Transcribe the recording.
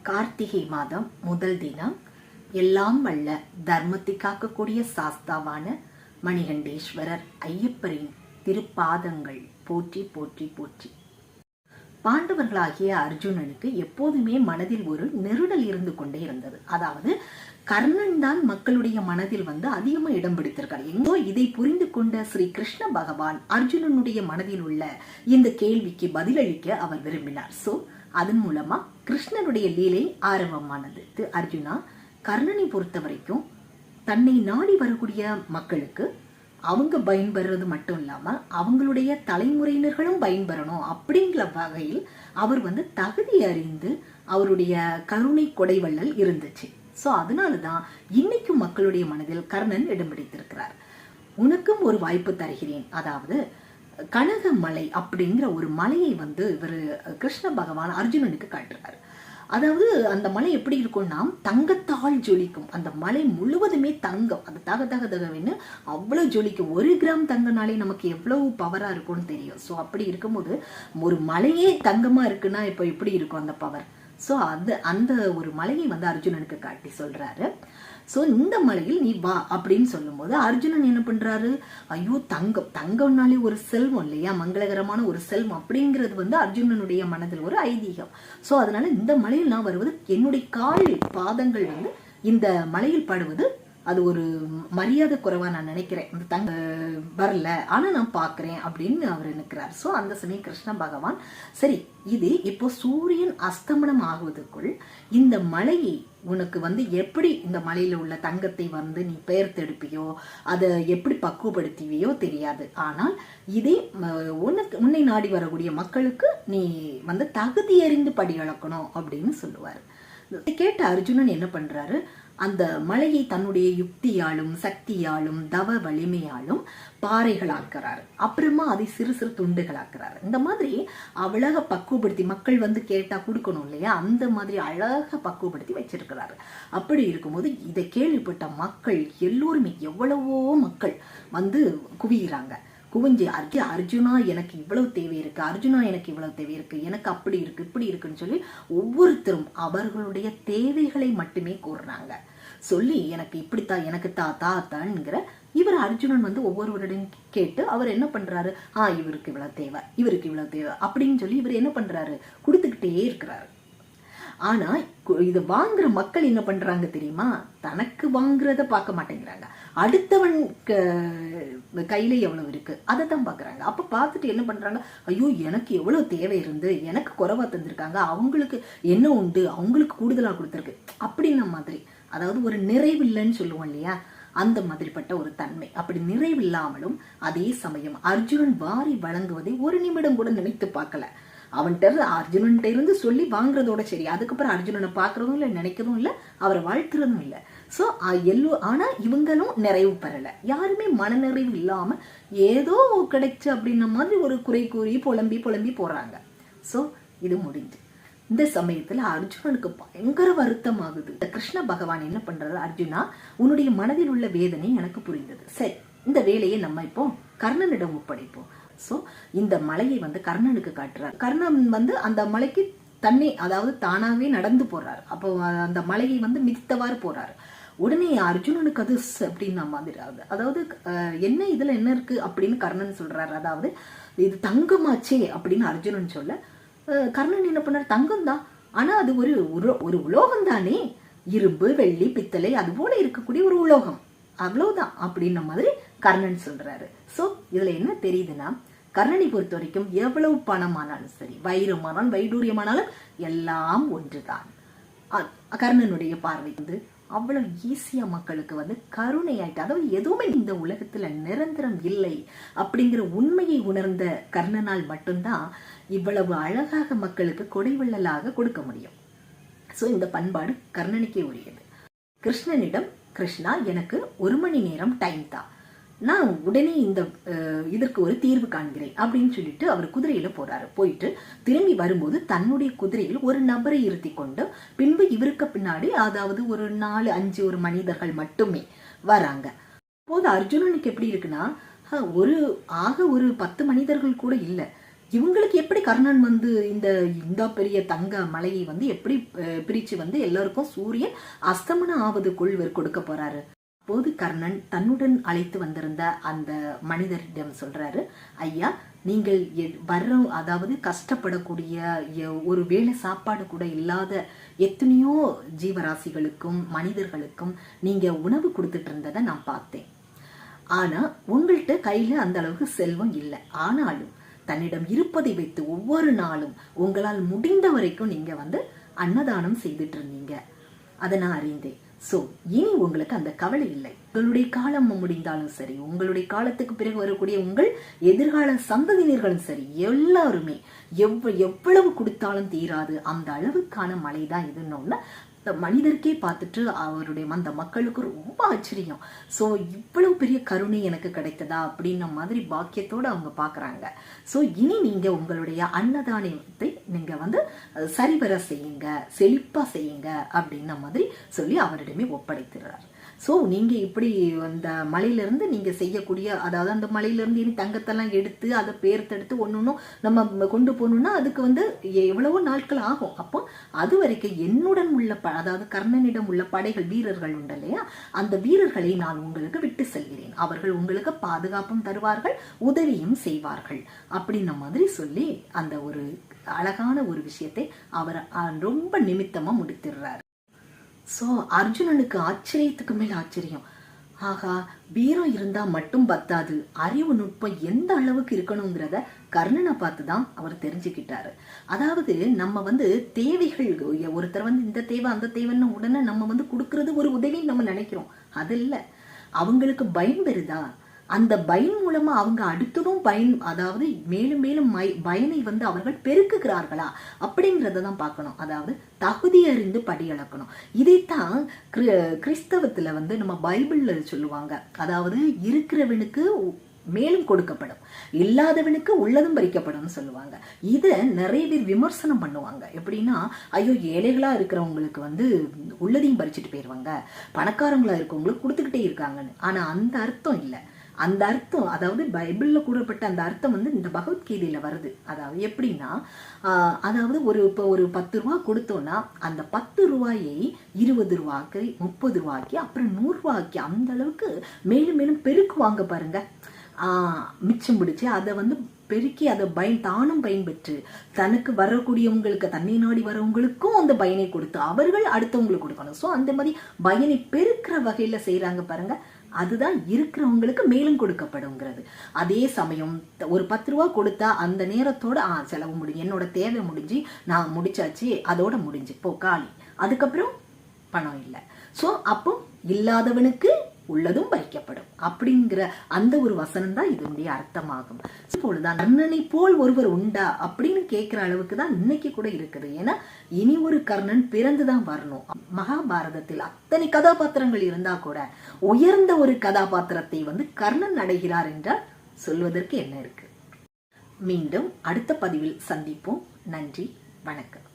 கார்த்திகை மாதம் முதல் தினம் எல்லாம் வல்ல தர்மத்தை காக்கக்கூடிய சாஸ்தாவான மணிகண்டேஸ்வரர் ஐயப்பரின் திருப்பாதங்கள் போற்றி போற்றி போற்றி. பாண்டவர்களாகிய அர்ஜுனனுக்கு எப்போதுமே மனதில் ஒரு நெருடல் இருந்து கொண்டே இருந்தது. அதாவது கர்ணன் தான் மக்களுடைய மனதில் அதிகமா இடம் பிடித்திருக்கார். எங்கோ இதை புரிந்து கொண்ட ஸ்ரீ கிருஷ்ண பகவான் அர்ஜுனனுடைய மனதில் உள்ள இந்த கேள்விக்கு பதிலளிக்க அவர் விரும்பினார். அதன் மூலமா கிருஷ்ணனுடைய லீலை ஆரம்பமானது. அர்ஜுனா, கர்ணனை பொறுத்த வரைக்கும் தன்னை நாடி வரக்கூடிய மக்களுக்கு அவங்க பயன்பெறது மட்டும் இல்லாம அவங்களுடைய தலைமுறையினர்களும் பயன்பெறணும் அப்படிங்கிற வகையில் அவர் தகுதி அறிந்து அவருடைய கருணை கொடைவள்ளல் இருந்துச்சு. அதனாலதான் இன்னைக்கும் மக்களுடைய மனதில் கர்ணன் இடம் பிடித்திருக்கிறார். உனக்கும் ஒரு வாய்ப்பு தருகிறேன். அதாவது கனகமலை அப்படிங்கிற ஒரு மலையை இவர் கிருஷ்ண பகவான் அர்ஜுனனுக்கு காட்டுறாரு. அதாவது அந்த மலை எப்படி இருக்கும்னா தங்கத்தால் ஜொலிக்கும். அந்த மலை முழுவதுமே தங்கம். அது தக தக தகவன்னு அவ்வளவு ஜொலிக்கும். 1 கிராம் தங்கனாலே நமக்கு எவ்வளவு பவரா இருக்கும்னு தெரியும். அப்படி இருக்கும்போது ஒரு மலையே தங்கமா இருக்குன்னா இப்ப எப்படி இருக்கும் அந்த பவர்? அந்த ஒரு மலையை அர்ஜுனனுக்கு காட்டி சொல்றாரு. இந்த மலையில் நீ வா அப்படின்னு சொல்லும் போது அர்ஜுனன் என்ன பண்றாரு? ஐயோ, தங்கம்னாலே ஒரு செல்வம் இல்லையா, மங்களகரமான ஒரு செல்வம் அப்படிங்கிறது அர்ஜுனனுடைய மனதில் ஒரு ஐதீகம். அதனால இந்த மலையில் நான் வருவது, என்னுடைய கால் பாதங்கள் இந்த மலையில் படுவது அது ஒரு மரியாதை குறைவா நான் நினைக்கிறேன். தங்க வரல, ஆனா நான் பாக்குறேன் அப்படின்னு அவர் நினைக்கிறார். அந்த சமயம் கிருஷ்ண பகவான், சரி, இது இப்போ சூரியன் அஸ்தமனம் ஆகுவதற்குள் இந்த மலையை உனக்கு எப்படி இந்த மலையில உள்ள தங்கத்தை நீ பெயர்த்தெடுப்பியோ, அதை எப்படி பக்குவப்படுத்துவியோ தெரியாது. ஆனால் இதே உன்னை நாடி வரக்கூடிய மக்களுக்கு நீ தகுதி அறிந்து படி அளக்கணும் அப்படின்னு சொல்லுவார். கேட்ட அர்ஜுனன் என்ன பண்றாரு? அந்த மலையை தன்னுடைய யுக்தியாலும் சக்தியாலும் தவ வலிமையாலும் பாறைகளாக்குறாரு. அப்புறமா அதை சிறு சிறு துண்டுகளாக்குறாரு. இந்த மாதிரி அழகா பக்குவப்படுத்தி, மக்கள் கேட்டா கொடுக்கணும் இல்லையா, அந்த மாதிரி அழகா பக்குவப்படுத்தி வச்சிருக்கிறாரு. அப்படி இருக்கும்போது இதை கேள்விப்பட்ட மக்கள் எல்லோருமே, எவ்வளவோ மக்கள் குவிகிறாங்க. குவிஞ்சு அர்ஜுனா எனக்கு இவ்வளவு தேவை இருக்கு, அர்ஜுனா எனக்கு இவ்வளவு தேவை இருக்கு, எனக்கு அப்படி இருக்கு இப்படி இருக்குன்னு சொல்லி ஒவ்வொருத்தரும் அவர்களுடைய தேவைகளை மட்டுமே கூறுறாங்க. சொல்லி எனக்கு இப்படித்தான், எனக்கு தாத்தான்ங்கிற இவர் அர்ஜுனன் ஒவ்வொருவருடன் கேட்டு அவர் என்ன பண்றாரு? இவருக்கு இவ்வளவு தேவை, இவருக்கு இவ்வளவு தேவை அப்படின்னு சொல்லி இவர் என்ன பண்றாரு? கொடுத்துக்கிட்டே இருக்கிறாரு. ஆனா இத வாங்குற மக்கள் என்ன பண்றாங்க தெரியுமா? தனக்கு வாங்குறத பார்க்க மாட்டேங்கிறாங்க. அடுத்தவன் கையில எவ்வளவு இருக்கு அதை தான் பாக்குறாங்க. அப்ப பார்த்துட்டு என்ன பண்றாங்க? ஐயோ, எனக்கு எவ்வளவு தேவை இருந்து எனக்கு குறைவா தந்திருக்காங்க, அவங்களுக்கு என்ன உண்டு, அவங்களுக்கு கூடுதலா கொடுத்துருக்கு அப்படின்ன மாதிரி. அதாவது ஒரு நிறைவில்லைன்னு சொல்லுவோம் இல்லையா, அந்த மாதிரிப்பட்ட ஒரு தன்மை. அப்படி நிறைவில்லாமலும் அதே சமயம் அர்ஜுனன் வாரி வழங்குவதை ஒரு நிமிடம் கூட நினைத்து பார்க்கல. அர்ஜுனன்ட்ட இருந்து சொல்லி வாங்குறதோட சரி, அதுக்கப்புறம் அர்ஜுனனை பாக்குறதும் இல்லை, நினைக்கிறதும் இல்லை, அவரை வாழ்த்துறதும் இல்லை. ஆனா இவங்களும் நிறைவு பெறல. யாருமே மனநிறைவு இல்லாம ஏதோ கிடைச்சு அப்படின்ன மாதிரி ஒரு குறை கூறி புலம்பி புலம்பி போறாங்க. இது முடிஞ்சு இந்த சமயத்துல அர்ஜுனனுக்கு பயங்கர வருத்தம் ஆகுது. கிருஷ்ண பகவான் என்ன பண்றாரு? அர்ஜுனா, உன்னுடைய மனதில் உள்ள வேதனை எனக்கு புரிந்தது. சரி, இந்த வேலையை நம்ம இப்போ கர்ணனிடம் ஒப்படைப்போம். இந்த மலையை கர்ணனுக்கு காட்டுறாரு. கர்ணன் அந்த மலைக்கு தன்னை, அதாவது தானாவே நடந்து போறாரு. அப்போ அந்த மலையை மிதித்தவாறு போறாரு. உடனே அர்ஜுனனுக்கு அது அப்படின்னா மாதிரி ஆகுது. அதாவது என்ன இதுல என்ன இருக்கு அப்படின்னு கர்ணன் சொல்றாரு. அதாவது இது தங்கமாச்சே அப்படின்னு அர்ஜுனன் சொல்ல, கர்ணன் என்ன பண்ணாரு? தங்கம் தான், ஆனா அது ஒரு உலோகம் தானே, இரும்பு வெள்ளி பித்தளை அது போல இருக்கக்கூடிய ஒரு உலோகம், அவ்வளவுதான் அப்படின்ன மாதிரி கர்ணன் சொல்றாரு. இதுல என்ன தெரியுதுன்னா, கர்ணனை பொறுத்த வரைக்கும் எவ்வளவு பணமானாலும் சரி, வைரமானாலும் வைடூரியமானாலும் எல்லாம் ஒன்றுதான். கர்ணனுடைய பார்வை அவ்வளவு ஈஸியா மக்களுக்கு கருணை ஆயிட்டு, அதாவது எதுவுமே இந்த உலகத்துல நிரந்தரம் இல்லை அப்படிங்கிற உண்மையை உணர்ந்த கர்ணனால் மட்டும்தான் இவ்வளவு அழகாக மக்களுக்கு கொடைவள்ளலாக கொடுக்க முடியும். இந்த பண்பாடு கர்ணனுக்கே உரியது. கிருஷ்ணனிடம், கிருஷ்ணா, எனக்கு 1 மணி நேரம் டைம் தான், நான் உடனே இதற்கு ஒரு தீர்வு காண்கிறேன் அப்படின்னு சொல்லிட்டு அவர் குதிரையில போறாரு. போயிட்டு திரும்பி வரும்போது தன்னுடைய குதிரையில் ஒரு நபரை இருத்தி கொண்டு பின்பு இவருக்கு பின்னாடி, அதாவது ஒரு 4-5 ஒரு மனிதர்கள் மட்டுமே வராங்க. போது அர்ஜுனனுக்கு எப்படி இருக்குன்னா, ஒரு 10 மனிதர்கள் கூட இல்ல, இவங்களுக்கு எப்படி கர்ணன் வந்து இந்த பெரிய தங்க மலையை வந்து எப்படி பிரிச்சு வந்து எல்லாருக்கும் சூரியன் அஸ்தமனம் ஆவதுக்குள் இவர் கொடுக்க போறாரு? போது கர்ணன் தன்னுடன் அழைத்து வந்திருந்த அந்த மனிதரிடம் சொல்றாரு, ஐயா, நீங்கள் அதாவது கஷ்டப்படக்கூடிய ஒரு வேளை சாப்பாடு கூட இல்லாத எத்தனையோ ஜீவராசிகளுக்கும் மனிதர்களுக்கும் நீங்க உணவு கொடுத்துட்டு இருந்ததை நான் பார்த்தேன். ஆனா உங்கள்கிட்ட கையில அந்த அளவுக்கு செல்வம் இல்லை. ஆனாலும் தன்னிடம் இருப்பதை வைத்து ஒவ்வொரு நாளும் உங்களால் முடிந்த வரைக்கும் நீங்க வந்து அன்னதானம் செய்துட்டு இருந்தீங்க. அதை நான் அறிந்தேன். சோ இனி உங்களுக்கு அந்த கவலை இல்லை. உங்களுடைய காலம் முடிந்தாலும் சரி, உங்களுடைய காலத்துக்கு பிறகு வரக்கூடிய உங்கள் எதிர்கால சந்ததியினர்களும் சரி, எல்லாருமே எவ்வளவு கொடுத்தாலும் தீராது அந்த அளவுக்கான மழைதான் இதுன்னு மனிதருக்கே பார்த்துட்டு அவருடைய அந்த மக்களுக்கு ரொம்ப ஆச்சரியம். ஸோ இவ்வளவு பெரிய கருணை எனக்கு கிடைத்ததா அப்படின்ன மாதிரி பாக்கியத்தோடு அவங்க பார்க்குறாங்க. ஸோ இனி நீங்க உங்களுடைய அன்னதானத்தை நீங்க வந்து சரிவர செய்யுங்க, செழிப்பா செய்யுங்க அப்படின்ன மாதிரி சொல்லி அவரிடமே ஒப்படைத்துறாரு. ஸோ நீங்க இப்படி அந்த மலையிலிருந்து நீங்க செய்யக்கூடிய, அதாவது அந்த மலையிலிருந்து இனி தங்கத்தெல்லாம் எடுத்து அதை பேர்த்தெடுத்து ஒன்னொன்னும் நம்ம கொண்டு போகணும்னா அதுக்கு வந்து எவ்வளவோ நாட்கள் ஆகும். அப்போ அது வரைக்கும் என்னுடன் உள்ள அதாவது கர்ணனிடம் உள்ள படைகள் வீரர்கள் உண்டு இல்லையா, அந்த வீரர்களை நான் உங்களுக்கு விட்டு செல்கிறேன். அவர்கள் உங்களுக்கு பாதுகாப்பும் தருவார்கள், உதவியும் செய்வார்கள் அப்படின்ன மாதிரி சொல்லி அந்த ஒரு அழகான ஒரு விஷயத்தை அவர் ரொம்ப நிமித்தமா முடித்திடுறாரு. ஸோ அர்ஜுனனுக்கு ஆச்சரியத்துக்கு மேல் ஆச்சரியம். ஆகா, வீரம் இருந்தா மட்டும் பத்தாது, அறிவு நுட்பம் எந்த அளவுக்கு இருக்கணுங்கிறத கர்ணனை பார்த்துதான் அவர் தெரிஞ்சுக்கிட்டாரு. அதாவது நம்ம வந்து தேவைகள், ஒருத்தர் வந்து இந்த தேவை அந்த தேவைன்னு உடனே நம்ம வந்து கொடுக்கறது ஒரு உதவின்னு நம்ம நினைக்கிறோம். அது இல்லை, அவங்களுக்கு பயன் பெறுதா, அந்த பயன் மூலமா அவங்க அடுத்ததும் பயன், அதாவது மேலும் மேலும் பயனை வந்து அவர்கள் பெருக்குகிறார்களா அப்படிங்கறதான் பார்க்கணும். அதாவது தகுதி அறிந்து படியளக்கணும். இதைத்தான் கிறிஸ்தவத்துல வந்து நம்ம பைபிள்ல சொல்லுவாங்க. அதாவது இருக்கிறவனுக்கு மேலும் கொடுக்கப்படும், இல்லாதவனுக்கு உள்ளதும் பறிக்கப்படும் சொல்லுவாங்க. இத நிறைய பேர் விமர்சனம் பண்ணுவாங்க. எப்படின்னா, ஐயோ ஏழைகளா இருக்கிறவங்களுக்கு வந்து உள்ளதையும் பறிச்சுட்டு போயிருவாங்க, பணக்காரங்களா இருக்கவங்களுக்கு கொடுத்துக்கிட்டே இருக்காங்கன்னு. ஆனா அந்த அர்த்தம் இல்லை. அந்த அர்த்தம், அதாவது பைபிள்ல கூறப்பட்ட அந்த அர்த்தம் வந்து இந்த பகவத்கீதையில வருது. அதாவது எப்படின்னா, அதாவது இப்போ ஒரு 10 ரூபா கொடுத்தோம்னா அந்த 10 ரூபாயை 20 ரூபாய்க்கு, 30 ரூபாய்க்கு, அப்புறம் 100 ரூபாய்க்கு அந்த அளவுக்கு மேலும் மேலும் பெருக்குவாங்க பாருங்க. மிச்சம் பிடிச்சு அதை வந்து பெருக்கி அதை தானும் பயன்பெற்று தனக்கு வரக்கூடியவங்களுக்கு, தன்னை நாடி வரவங்களுக்கும் அந்த பயனை கொடுத்து அவர்கள் அடுத்தவங்களுக்கு கொடுக்கணும். ஸோ அந்த மாதிரி பயனை பெருக்கிற வகையில செய்யறாங்க பாருங்க. அதுதான் இருக்கிறவங்களுக்கு மேலும் கொடுக்கப்படுங்கிறது. அதே சமயம் ஒரு 10 ரூபா கொடுத்தா அந்த நேரத்தோட செலவு முடிஞ்சு, என்னோட தேவை முடிஞ்சு, நான் முடிச்சாச்சு, அதோட முடிஞ்சு போ காலி, அதுக்கப்புறம் பணம் இல்லை. ஸோ அப்போ இல்லாதவனுக்கு உள்ளதும் வைக்கப்படும் அப்படிங்கிற அந்த ஒரு வசனம் தான் இதனுடைய அர்த்தமாகும். இப்பொழுதுதான் கர்ணனை போல் ஒருவர் உண்டா அப்படின்னு கேட்கிற அளவுக்கு தான் இன்னைக்கு கூட இருக்குது. ஏன்னா இனி ஒரு கர்ணன் பிறந்துதான் வரணும். மகாபாரதத்தில் அத்தனை கதாபாத்திரங்கள் இருந்தா கூட உயர்ந்த ஒரு கதாபாத்திரத்தை வந்து கர்ணன் அடைகிறார் என்றால் சொல்வதற்கு என்ன இருக்கு? மீண்டும் அடுத்த பதிவில் சந்திப்போம். நன்றி, வணக்கம்.